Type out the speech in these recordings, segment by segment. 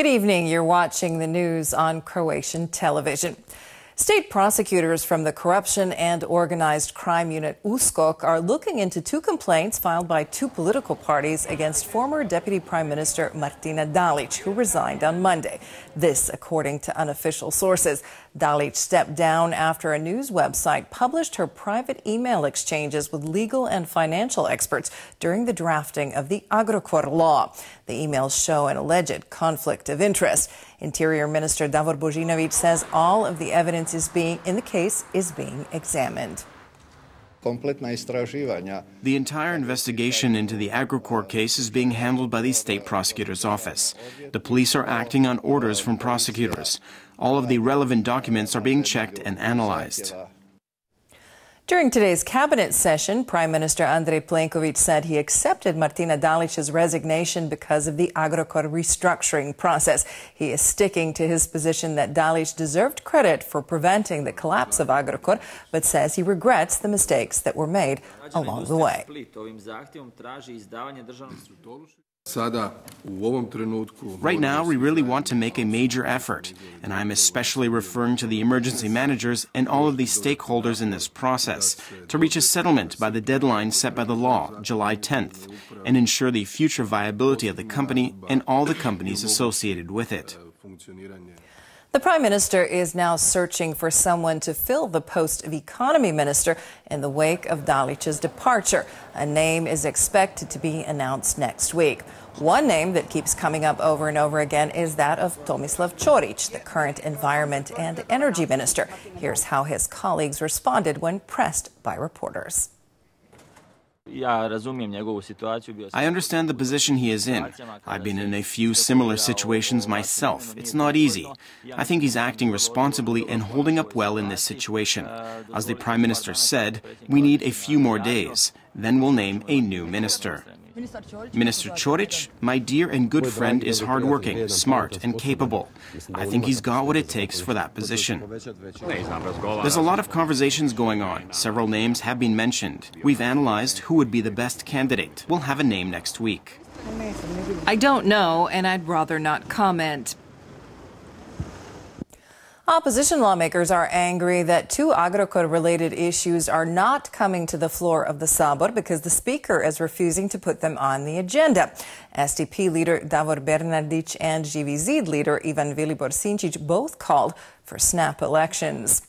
Good evening. You're watching the news on Croatian television. State prosecutors from the Corruption and Organized Crime Unit USKOK are looking into two complaints filed by two political parties against former Deputy Prime Minister Martina Dalic, who resigned on Monday. This, according to unofficial sources. Dalic stepped down after a news website published her private email exchanges with legal and financial experts during the drafting of the Agrokor law. The emails show an alleged conflict of interest. Interior Minister Davor Božinović says all of the evidence in the case is being examined. The entire investigation into the Agrokor case is being handled by the state prosecutor's office. The police are acting on orders from prosecutors. All of the relevant documents are being checked and analyzed. During today's cabinet session, Prime Minister Andrej Plenković said he accepted Martina Dalic's resignation because of the Agrokor restructuring process. He is sticking to his position that Dalic deserved credit for preventing the collapse of Agrokor, but says he regrets the mistakes that were made along the way. Right now, we really want to make a major effort, and I'm especially referring to the emergency managers and all of the stakeholders in this process, to reach a settlement by the deadline set by the law, July 10th, and ensure the future viability of the company and all the companies associated with it. The Prime Minister is now searching for someone to fill the post of Economy Minister in the wake of Dalic's departure. A name is expected to be announced next week. One name that keeps coming up over and over again is that of Tomislav Ćorić, the current Environment and Energy Minister. Here's how his colleagues responded when pressed by reporters. I understand the position he is in. I've been in a few similar situations myself. It's not easy. I think he's acting responsibly and holding up well in this situation. As the Prime Minister said, we need a few more days. Then we'll name a new minister. Minister Ćorić, my dear and good friend, is hardworking, smart, and capable. I think he's got what it takes for that position. There's a lot of conversations going on. Several names have been mentioned. We've analyzed who would be the best candidate. We'll have a name next week. I don't know, and I'd rather not comment. Opposition lawmakers are angry that two Agrokor-related issues are not coming to the floor of the Sabor because the Speaker is refusing to put them on the agenda. SDP leader Davor Bernardić and Živi Zid leader Ivan Vilibor Sinčić both called for snap elections.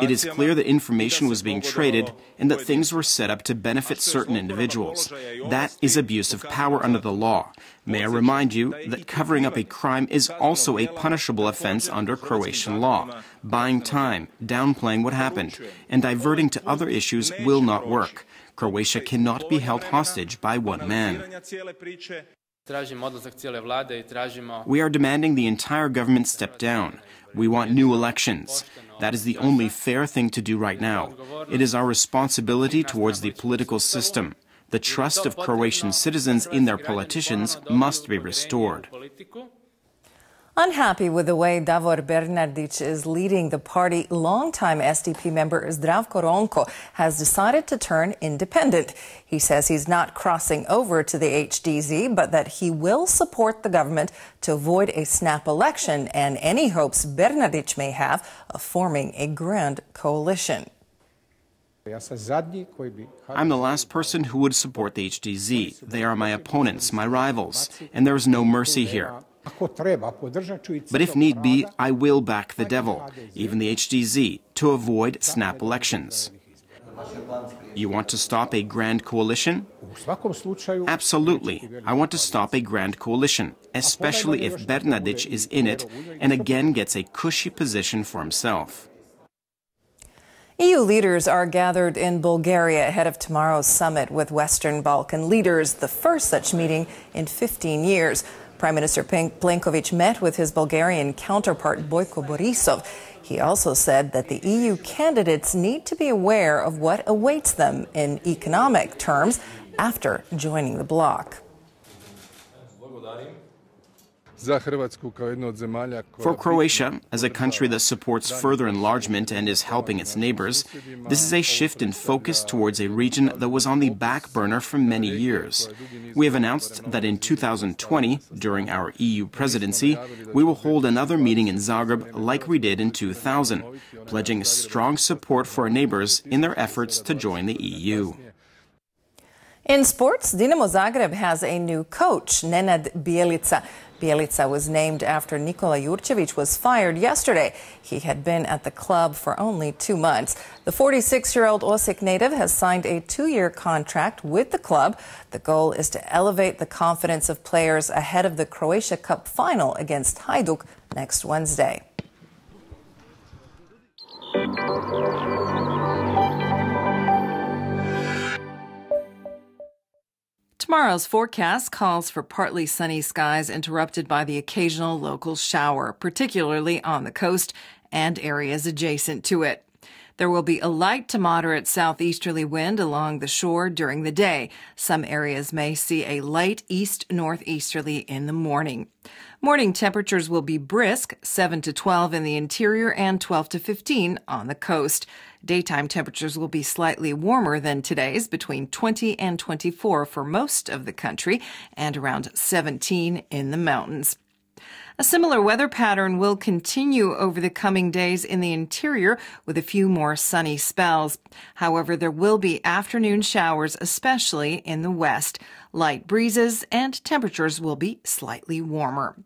It is clear that information was being traded and that things were set up to benefit certain individuals. That is abuse of power under the law. May I remind you that covering up a crime is also a punishable offense under Croatian law. Buying time, downplaying what happened, and diverting to other issues will not work. Croatia cannot be held hostage by one man. We are demanding the entire government step down. We want new elections. That is the only fair thing to do right now. It is our responsibility towards the political system. The trust of Croatian citizens in their politicians must be restored. Unhappy with the way Davor Bernardić is leading the party, longtime SDP member Zdravko Ronko has decided to turn independent. He says he's not crossing over to the HDZ, but that he will support the government to avoid a snap election and any hopes Bernardić may have of forming a grand coalition. I'm the last person who would support the HDZ. They are my opponents, my rivals, and there is no mercy here. But if need be, I will back the devil, even the HDZ, to avoid snap elections. You want to stop a grand coalition? Absolutely. I want to stop a grand coalition, especially if Bernardić is in it and again gets a cushy position for himself. EU leaders are gathered in Bulgaria ahead of tomorrow's summit with Western Balkan leaders, the first such meeting in 15 years. Prime Minister Plenković met with his Bulgarian counterpart Bojko Borisov. He also said that the EU candidates need to be aware of what awaits them in economic terms after joining the bloc. For Croatia, as a country that supports further enlargement and is helping its neighbors, this is a shift in focus towards a region that was on the back burner for many years. We have announced that in 2020, during our EU presidency, we will hold another meeting in Zagreb like we did in 2000, pledging strong support for our neighbors in their efforts to join the EU. In sports, Dinamo Zagreb has a new coach, Nenad Bjelica. Bjelica was named after Nikola Jurčević was fired yesterday. He had been at the club for only 2 months. The 46-year-old Osijek native has signed a 2-year contract with the club. The goal is to elevate the confidence of players ahead of the Croatia Cup final against Hajduk next Wednesday. Tomorrow's forecast calls for partly sunny skies interrupted by the occasional local shower, particularly on the coast and areas adjacent to it. There will be a light to moderate southeasterly wind along the shore during the day. Some areas may see a light east-northeasterly in the morning. Morning temperatures will be brisk, 7 to 12 in the interior and 12 to 15 on the coast. Daytime temperatures will be slightly warmer than today's, between 20 and 24 for most of the country and around 17 in the mountains. A similar weather pattern will continue over the coming days in the interior with a few more sunny spells. However, there will be afternoon showers, especially in the west. Light breezes and temperatures will be slightly warmer.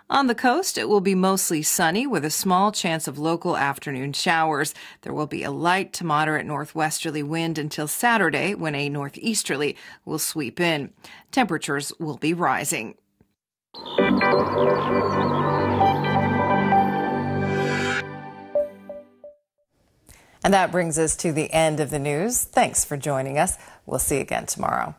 On the coast, it will be mostly sunny with a small chance of local afternoon showers. There will be a light to moderate northwesterly wind until Saturday, when a northeasterly will sweep in. Temperatures will be rising. And that brings us to the end of the news. Thanks for joining us. We'll see you again tomorrow.